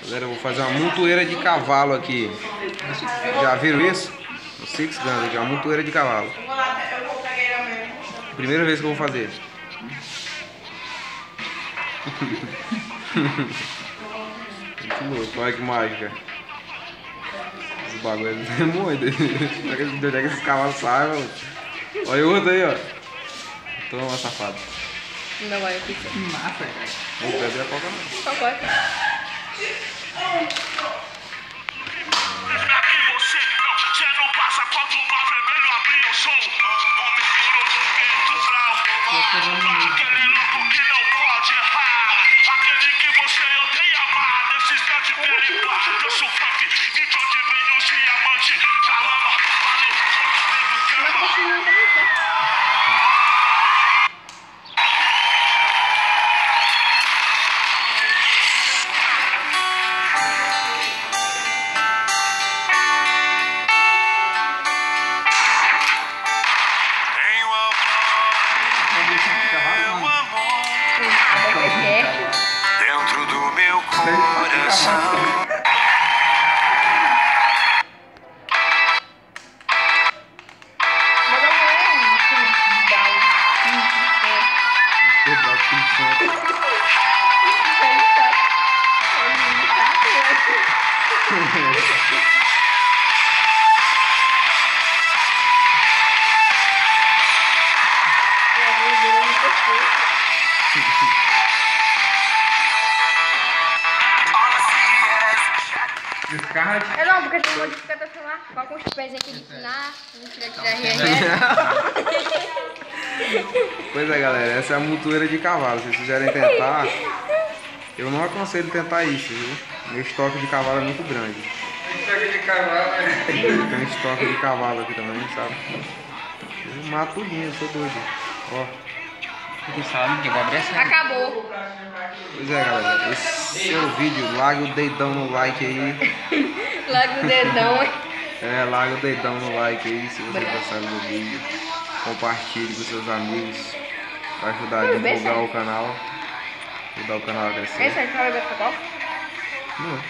Galera, eu vou fazer uma montoeira de cavalo aqui. Já viram isso? O Six Guns aqui, uma montoeira de cavalo. Primeira vez que eu vou fazer. Muito louco, olha que mágica. Esse bagulho é muito. De onde é que esses cavalos saem, mano? Olha o outro aí, ó. Toma, safado. Não vai, eu fiz. Massa, cara. Vou beber a coca não. Só pode. Dentro do meu coração. Descarga. É não, porque tem um modificador celular. Coloca uns pés aqui de pinar. Pois é, galera, essa é a montoeira de cavalo. Se vocês quiserem tentar, eu não aconselho tentar isso, viu? Meu estoque de cavalo é muito grande. Estoque de cavalo, né? Tem estoque de cavalo aqui também, sabe? Eu mato tudinho, eu sou doido. Ó. Tu sabe que eu vou abrir essa. Acabou. Pois é, galera, esse é o vídeo. Larga o dedão no like aí. Larga o dedão, hein? É, larga o dedão no like aí se você gostar do vídeo. Compartilhe com seus amigos para ajudar a divulgar o canal. Ajudar o canal a crescer. Esse aí vai beber coca? Não.